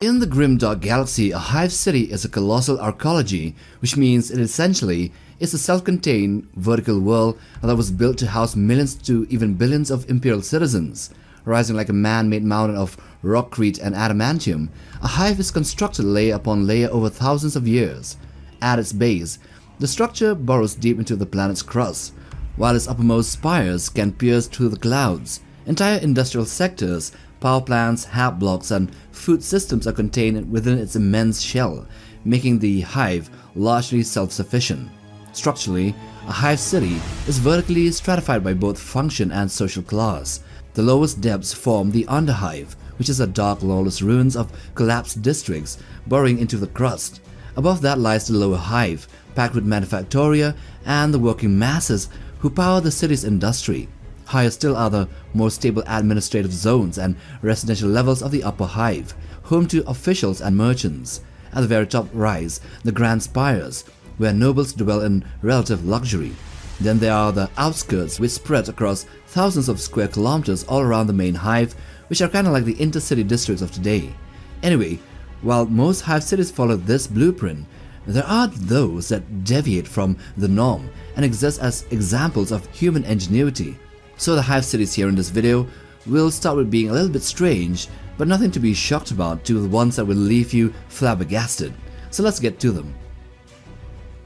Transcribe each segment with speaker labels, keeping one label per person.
Speaker 1: In the grim dark galaxy, a hive city is a colossal arcology, which means it essentially is a self-contained vertical world that was built to house millions to even billions of imperial citizens. Rising like a man-made mountain of rockcrete and adamantium, a hive is constructed layer upon layer over thousands of years. At its base, the structure burrows deep into the planet's crust, while its uppermost spires can pierce through the clouds. Entire industrial sectors, power plants, hab blocks, and food systems are contained within its immense shell, making the hive largely self-sufficient. Structurally, a hive city is vertically stratified by both function and social class. The lowest depths form the underhive, which is a dark, lawless ruins of collapsed districts burrowing into the crust. Above that lies the lower hive, packed with manufactoria and the working masses who power the city's industry. Higher still are the more stable administrative zones and residential levels of the upper hive, home to officials and merchants. At the very top rise the grand spires, where nobles dwell in relative luxury. Then there are the outskirts, which spread across thousands of square kilometers all around the main hive, which are kinda like the intercity districts of today. Anyway, while most hive cities follow this blueprint, there are those that deviate from the norm and exist as examples of human ingenuity. So the hive cities here in this video will start with being a little bit strange, but nothing to be shocked about, to the ones that will leave you flabbergasted. So let's get to them.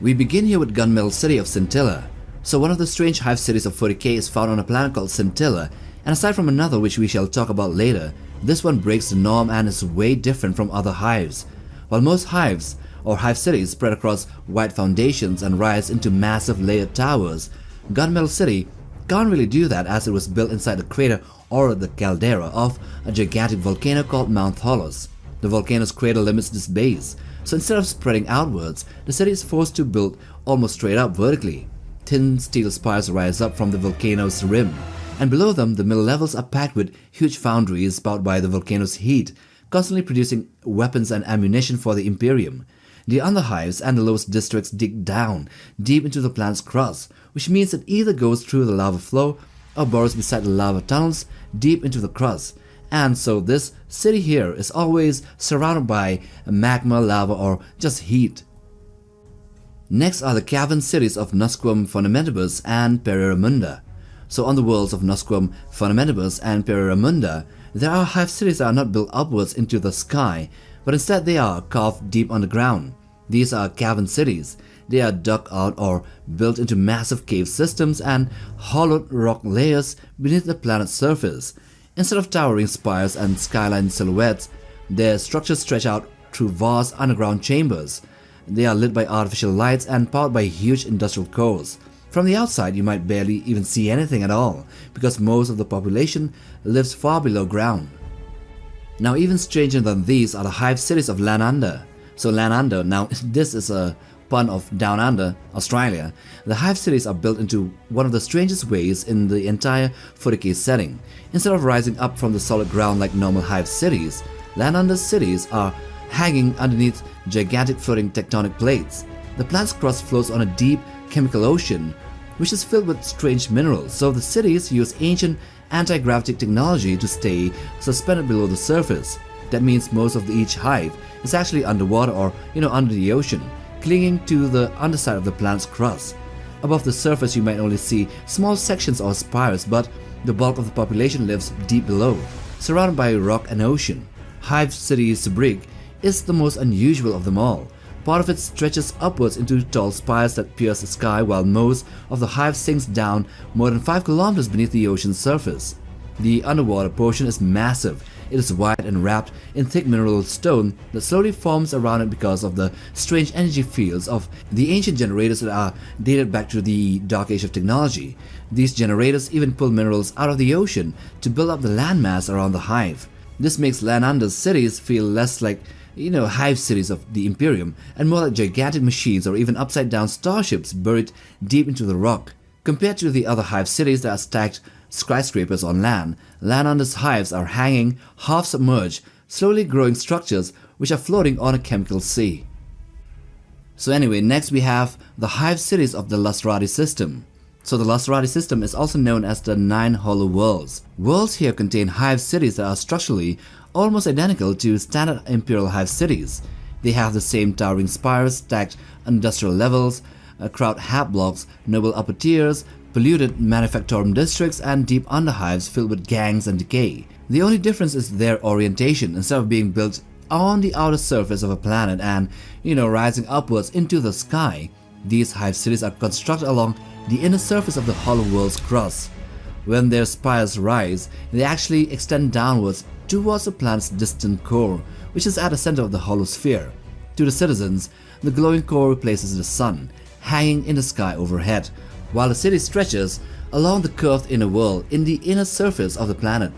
Speaker 1: We begin here with Gunmetal city of Scintilla. So one of the strange hive cities of 40k is found on a planet called Scintilla, and aside from another which we shall talk about later, this one breaks the norm and is way different from other hives. While most hives or hive cities spread across wide foundations and rise into massive layered towers, Gunmetal city can't really do that, as it was built inside the crater or the caldera of a gigantic volcano called Mount Tholos. The volcano's crater limits this base, so instead of spreading outwards, the city is forced to build almost straight up vertically. Thin steel spires rise up from the volcano's rim, and below them the middle levels are packed with huge foundries powered by the volcano's heat, constantly producing weapons and ammunition for the Imperium. The underhives and the lowest districts dig down deep into the planet's crust, which means it either goes through the lava flow or burrows beside the lava tunnels deep into the crust. And so this city here is always surrounded by magma, lava, or just heat. Next are the cavern cities of Nusquam Fundamentibus and Periramunda. So on the worlds of Nusquam Fundamentibus and Periramunda, there are hive cities that are not built upwards into the sky, but instead they are carved deep underground. These are cavern cities. They are dug out or built into massive cave systems and hollowed rock layers beneath the planet's surface. Instead of towering spires and skyline silhouettes, their structures stretch out through vast underground chambers. They are lit by artificial lights and powered by huge industrial cores. From the outside, you might barely even see anything at all, because most of the population lives far below ground. Now, even stranger than these are the hive cities of Land Under. So Land Under, now this is a pun of Down Under, Australia. The hive cities are built into one of the strangest ways in the entire 40k setting. Instead of rising up from the solid ground like normal hive cities, Land Under cities are hanging underneath gigantic floating tectonic plates. The planet's crust floats on a deep chemical ocean, which is filled with strange minerals, so the cities use ancient anti-gravity technology to stay suspended below the surface. That means most of each hive is actually underwater or under the ocean, clinging to the underside of the planet's crust. Above the surface you might only see small sections or spires, but the bulk of the population lives deep below, surrounded by rock and ocean. Hive City's brig is the most unusual of them all. Part of it stretches upwards into tall spires that pierce the sky, while most of the hive sinks down more than 5 kilometers beneath the ocean's surface. The underwater portion is massive. It is wide and wrapped in thick mineral stone that slowly forms around it because of the strange energy fields of the ancient generators that are dated back to the Dark Age of technology. These generators even pull minerals out of the ocean to build up the landmass around the hive. This makes Land Under's cities feel less like hive cities of the Imperium, and more like gigantic machines or even upside down starships buried deep into the rock. Compared to the other hive cities that are stacked skyscrapers on land, Land Under's hives are hanging, half submerged, slowly growing structures which are floating on a chemical sea. So anyway, next we have the hive cities of the Lusrati system. So the Lusrati system is also known as the 9 Hollow Worlds. Worlds here contain hive cities that are structurally almost identical to standard Imperial Hive cities. They have the same towering spires, stacked industrial levels, crowd hat blocks, noble upper tiers, polluted manufactorum districts, and deep underhives filled with gangs and decay. The only difference is their orientation. Instead of being built on the outer surface of a planet and, rising upwards into the sky, these hive cities are constructed along the inner surface of the hollow world's crust. When their spires rise, they actually extend downwards towards the planet's distant core, which is at the center of the hollow sphere. To the citizens, the glowing core replaces the sun, hanging in the sky overhead, while the city stretches along the curved inner world in the inner surface of the planet.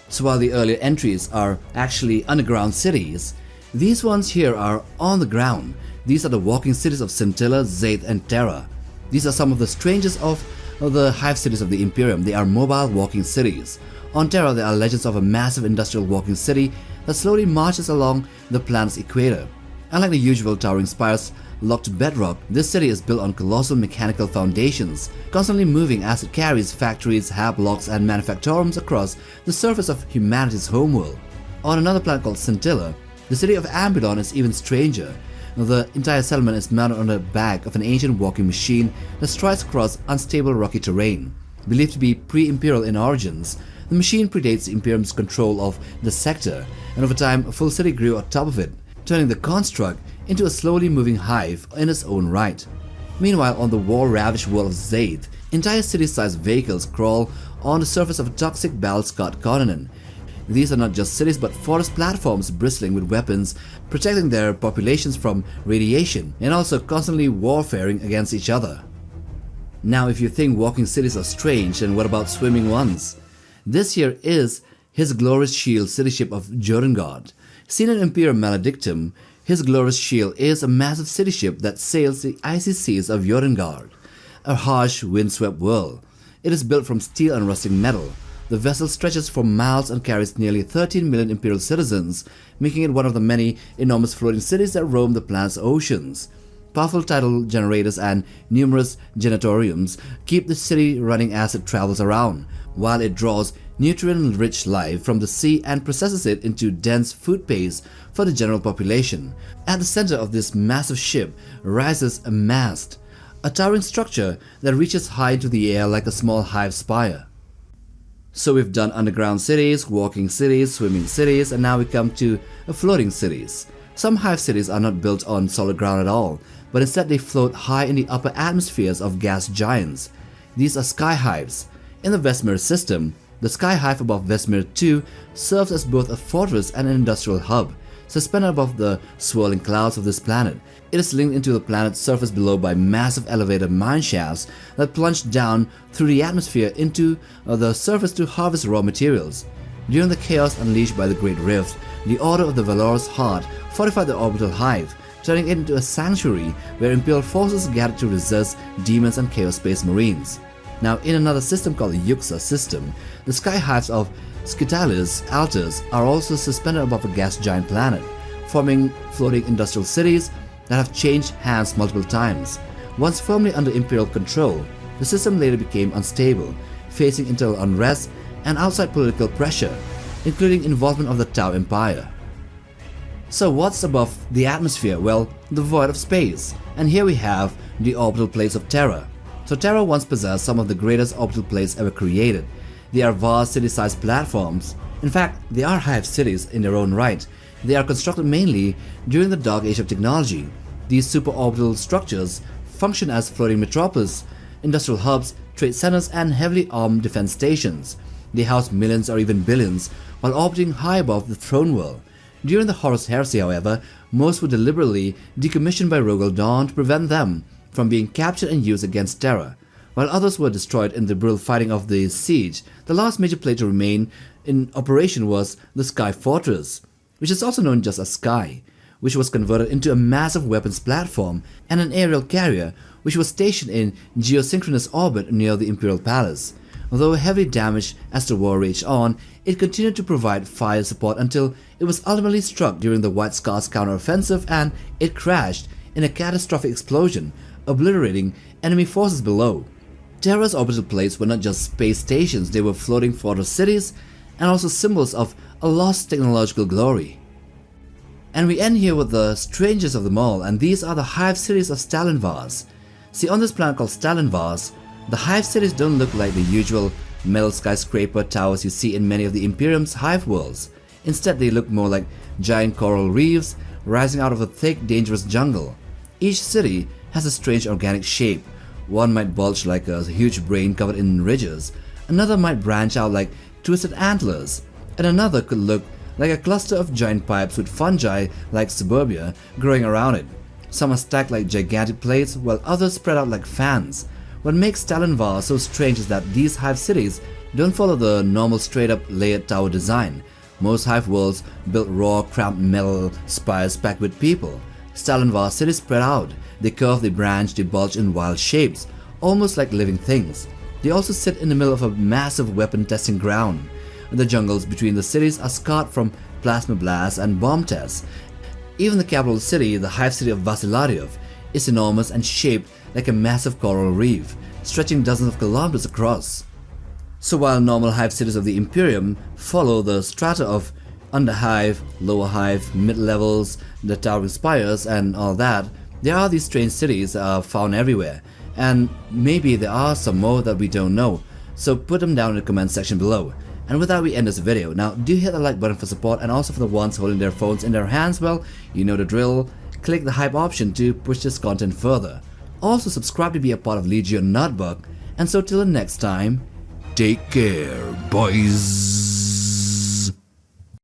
Speaker 1: So while the earlier entries are actually underground cities, these ones here are on the ground. These are the walking cities of Scintilla, Zaith, and Terra. These are some of the strangest of the hive cities of the Imperium. They are mobile walking cities. On Terra, there are legends of a massive industrial walking city that slowly marches along the planet's equator. Unlike the usual towering spires locked to bedrock, this city is built on colossal mechanical foundations, constantly moving as it carries factories, hab blocks, and manufactorums across the surface of humanity's homeworld. On another planet called Scintilla, the city of Ambulon is even stranger. The entire settlement is mounted on the back of an ancient walking machine that strides across unstable rocky terrain. Believed to be pre-imperial in origins, the machine predates the Imperium's control of the sector, and over time a full city grew on top of it, turning the construct into a slowly moving hive in its own right. Meanwhile, on the war-ravaged world of Zaith, entire city-sized vehicles crawl on the surface of a toxic battle-scarred continent. These are not just cities but forest platforms bristling with weapons, protecting their populations from radiation and also constantly warfaring against each other. Now, if you think walking cities are strange, then what about swimming ones? This here is his glorious shield cityship of Jorungard. Seen in Imperium Maledictum, his glorious shield is a massive cityship that sails the icy seas of Jorungard, a harsh, windswept world. It is built from steel and rusting metal. The vessel stretches for miles and carries nearly 13 million Imperial citizens, making it one of the many enormous floating cities that roam the planet's oceans. Powerful tidal generators and numerous genatoriums keep the city running as it travels around, while it draws nutrient-rich life from the sea and processes it into dense food paste for the general population. At the center of this massive ship rises a mast, a towering structure that reaches high into the air like a small hive spire. So we've done underground cities, walking cities, swimming cities, and now we come to floating cities. Some hive cities are not built on solid ground at all, but instead they float high in the upper atmospheres of gas giants. These are skyhives. In the Vesmir system, the skyhive above Vesmir 2 serves as both a fortress and an industrial hub. Suspended above the swirling clouds of this planet, it is linked into the planet's surface below by massive elevated mine shafts that plunge down through the atmosphere into the surface to harvest raw materials. During the chaos unleashed by the Great Rift, the Order of the Valorous Heart fortified the Orbital Hive, turning it into a sanctuary where Imperial forces gathered to resist demons and Chaos Space Marines. Now, in another system called the Yuxa system, the skyhives of Scitalyss-Altus are also suspended above a gas giant planet, forming floating industrial cities that have changed hands multiple times. Once firmly under Imperial control, the system later became unstable, facing internal unrest and outside political pressure, including involvement of the Tau Empire. So what's above the atmosphere? Well, the void of space. And here we have the orbital plates of Terra. So Terra once possessed some of the greatest orbital plates ever created. They are vast city-sized platforms. In fact, they are hive cities in their own right. They are constructed mainly during the Dark Age of technology. These superorbital structures function as floating metropolis, industrial hubs, trade centers, and heavily armed defense stations. They house millions or even billions while orbiting high above the throne world. During the Horus Heresy, however, most were deliberately decommissioned by Rogal Dawn to prevent them from being captured and used against Terra. While others were destroyed in the brutal fighting of the siege, the last major plate to remain in operation was the Sky Fortress, which is also known just as Sky, which was converted into a massive weapons platform and an aerial carrier which was stationed in geosynchronous orbit near the Imperial Palace. Although heavily damaged as the war raged on, it continued to provide fire support until it was ultimately struck during the White Scars counteroffensive and it crashed in a catastrophic explosion, obliterating enemy forces below. Terra's orbital plates were not just space stations, they were floating fortress cities and also symbols of a lost technological glory. And we end here with the strangest of them all, and these are the Hive cities of Stalinvars. See, on this planet called Stalinvars, the Hive cities don't look like the usual metal skyscraper towers you see in many of the Imperium's Hive worlds. Instead, they look more like giant coral reefs rising out of a thick, dangerous jungle. Each city has a strange organic shape. One might bulge like a huge brain covered in ridges, another might branch out like twisted antlers, and another could look like a cluster of giant pipes with fungi like suburbia growing around it. Some are stacked like gigantic plates, while others spread out like fans. What makes Stalinvar so strange is that these Hive cities don't follow the normal straight-up layered tower design. Most Hive worlds built raw, cramped metal spires packed with people. Stalinvar cities spread out. They curve, they branch, they bulge in wild shapes, almost like living things. They also sit in the middle of a massive weapon testing ground. The jungles between the cities are scarred from plasma blasts and bomb tests. Even the capital city, the Hive city of Vasilariev, is enormous and shaped like a massive coral reef, stretching dozens of kilometers across. So while normal Hive cities of the Imperium follow the strata of Underhive, Lower Hive, mid-levels, the towering spires and all that, there are these strange cities that are found everywhere, and maybe there are some more that we don't know, so put them down in the comment section below. And with that, we end this video. Now, do hit the like button for support, and also for the ones holding their phones in their hands, well, you know the drill. Click the hype option to push this content further. Also, subscribe to be a part of Legion Nutbuck, and so till the next time, take care, boys.